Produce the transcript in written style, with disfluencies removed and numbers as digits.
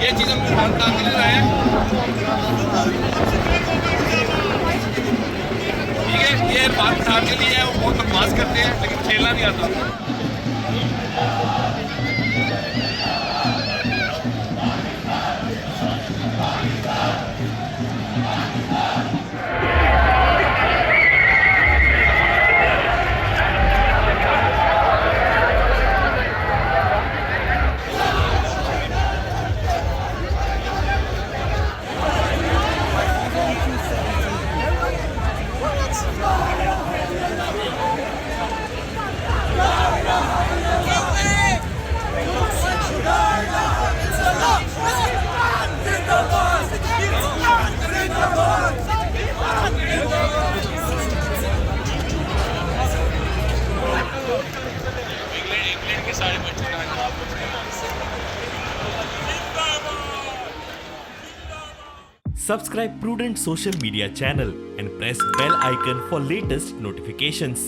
ये चीज़ हम भारत के लिए रहे हैं। ठीक है, ये भारत के लिए है, वो बहुत बकवास करते हैं लेकिन खेलना नहीं आता। इंग्लैंड के सारे बच्चे Subscribe Prudent social media channel and press bell icon for latest notifications.